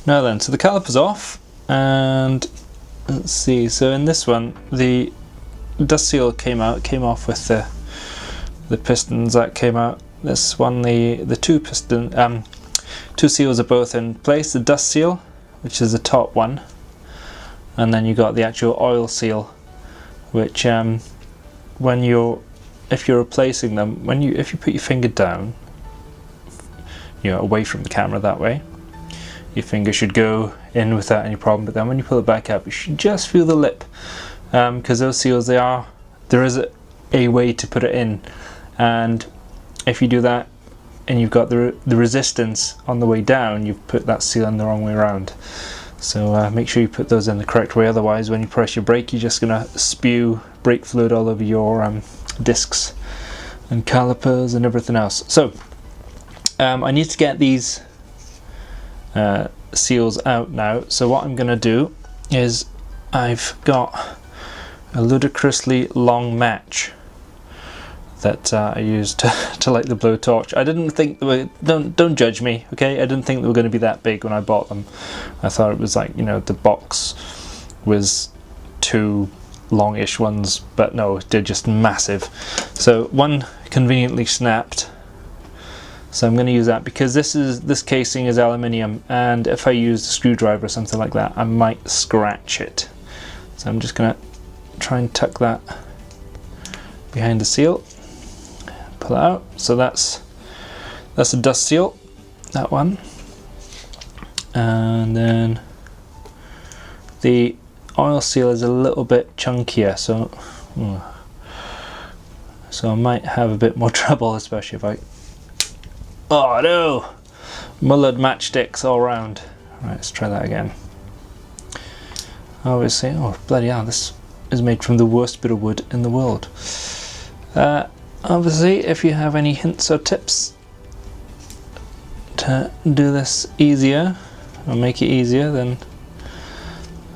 Now then, so the caliper's off, and let's see, so in this one the dust seal came off with the pistons that came out. This one, the two seals are both in place. The dust seal, which is the top one, and then you got the actual oil seal, which if you're replacing them, if you put your finger down, away from the camera that way, your finger should go in without any problem, but then when you pull it back up, you should just feel the lip, because those seals, there is a way to put it in, and if you do that and you've got the resistance on the way down, you've put that seal in the wrong way around. So make sure you put those in the correct way, otherwise when you press your brake, you're just going to spew brake fluid all over your discs and calipers and everything else. So I need to get these seals out now, so what I'm going to do is I've got a ludicrously long match that I used to light the blowtorch. I didn't think they were, don't judge me, okay? I didn't think they were going to be that big when I bought them. I thought it was like, the box was two longish ones, but no, they're just massive. So one conveniently snapped, so I'm going to use that because this casing is aluminium, and if I use a screwdriver or something like that, I might scratch it. So I'm just going to try and tuck that behind the seal, pull it out. So that's a dust seal, that one, and then the oil seal is a little bit chunkier, so I might have a bit more trouble, especially if I, oh no, mullered matchsticks all around. Right, let's try that again. Obviously, oh bloody hell, this is made from the worst bit of wood in the world. Obviously, if you have any hints or tips to do this easier or make it easier, then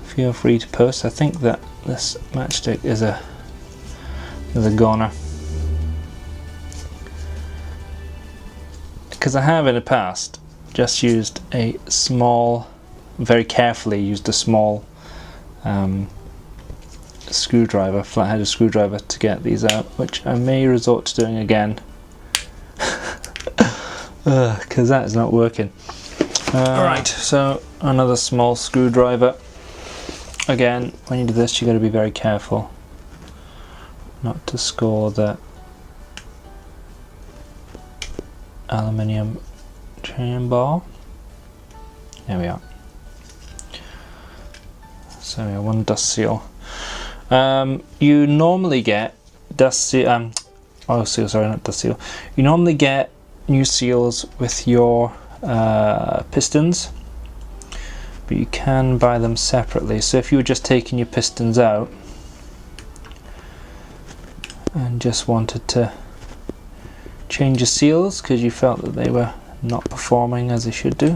feel free to post. I think that this matchstick is a goner, because I have in the past just used a small, very carefully used a small screwdriver, flat-headed screwdriver, to get these out, which I may resort to doing again because that is not working. Alright, so another small screwdriver. Again, when you do this, you got to be very careful not to score the aluminium chain bar. There we are. So we have one dust seal. You normally get dust seal, oil seal, sorry, not dust seal. You normally get new seals with your pistons, but you can buy them separately. So if you were just taking your pistons out and just wanted to change your seals because you felt that they were not performing as they should do,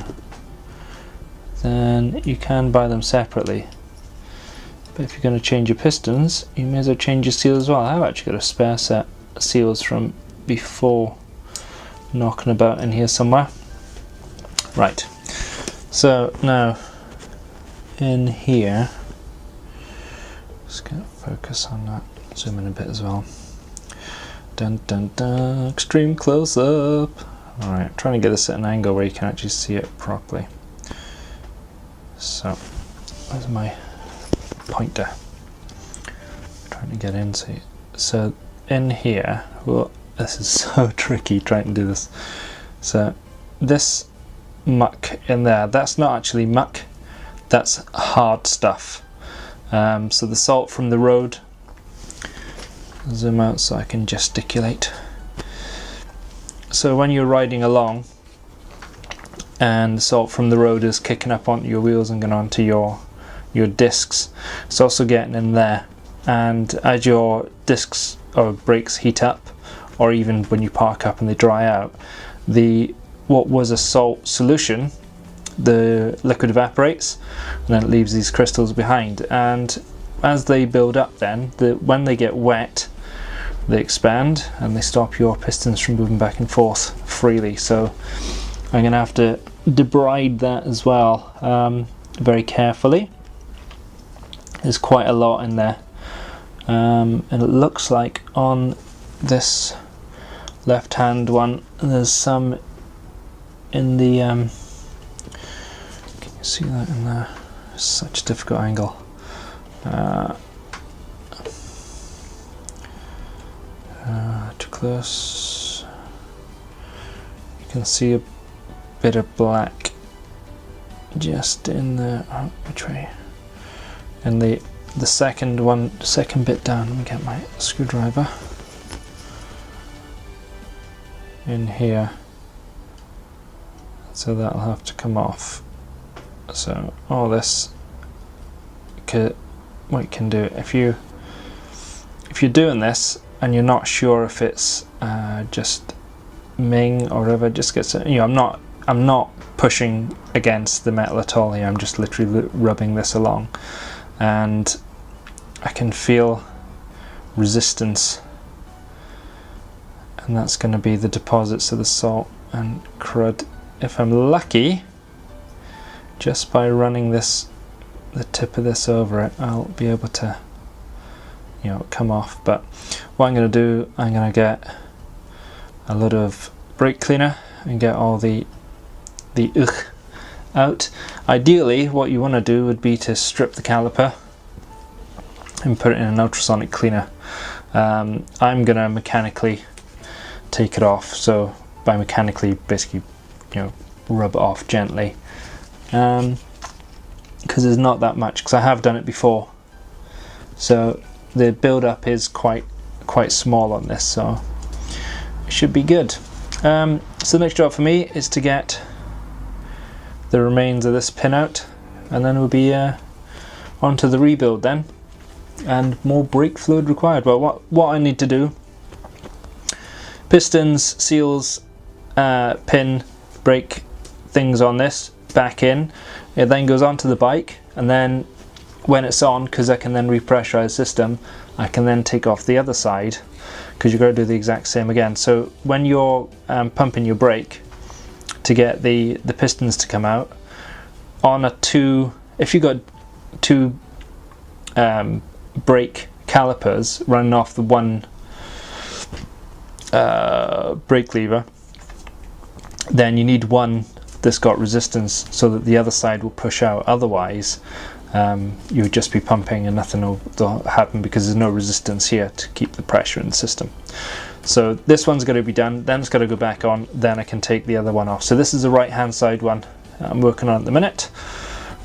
then you can buy them separately. But if you're going to change your pistons, you may as well change your seals as well. I've actually got a spare set of seals from before knocking about in here somewhere. Right, so now in here, just get focus on that, zoom in a bit as well. Dun dun dun, extreme close up. Alright, trying to get this at an angle where you can actually see it properly. So, where's my pointer? Trying to get in, so in here, well, this is so tricky trying to do this. So this muck in there, that's not actually muck, that's hard stuff. So the salt from the road, zoom out so I can gesticulate. So when you're riding along and the salt from the road is kicking up onto your wheels and going onto your discs, it's also getting in there, and as your discs or brakes heat up, or even when you park up and they dry out, what was a salt solution, the liquid evaporates and then it leaves these crystals behind, and as they build up then, when they get wet, they expand and they stop your pistons from moving back and forth freely. So I'm going to have to debride that as well, very carefully. There's quite a lot in there, and it looks like on this left hand one there's some in the can you see that in there? Such a difficult angle. Too close. You can see a bit of black just in the which way? And the second one, second bit down. Let me get my screwdriver in here. So that'll have to come off. So all this, what you can do if you're doing this and you're not sure if it's just Ming or whatever, just gets, you know, I'm not pushing against the metal at all here. I'm just literally rubbing this along, and I can feel resistance, and that's going to be the deposits of the salt and crud. If I'm lucky, just by running this, the tip of this over it, I'll be able to, you know, come off. But what I'm going to do, I'm going to get a lot of brake cleaner and get all the out. Ideally, what you want to do would be to strip the caliper and put it in an ultrasonic cleaner. I'm going to mechanically take it off. So by mechanically, basically, you know, rub it off gently, because there's not that much, because I have done it before, so the build-up is quite small on this, so it should be good. So the next job for me is to get the remains of this pin out, and then we'll be onto the rebuild then, and more brake fluid required. Well, what I need to do: pistons, seals, pin, brake things on this back in. It then goes onto the bike, and then when it's on, because I can then repressurize the system, I can then take off the other side, because you've got to do the exact same again. So when you're pumping your brake to get the pistons to come out on if you got two brake calipers running off the one brake lever, then you need one that's got resistance so that the other side will push out. Otherwise you would just be pumping and nothing will happen, because there's no resistance here to keep the pressure in the system. So this one's going to be done, then it's got to go back on, then I can take the other one off. So this is the right hand side one I'm working on at the minute.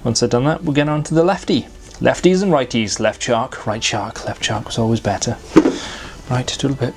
Once I've done that, we'll get on to the lefty. Lefties and righties, left shark, right shark. Left shark was always better. Right, toodle pip.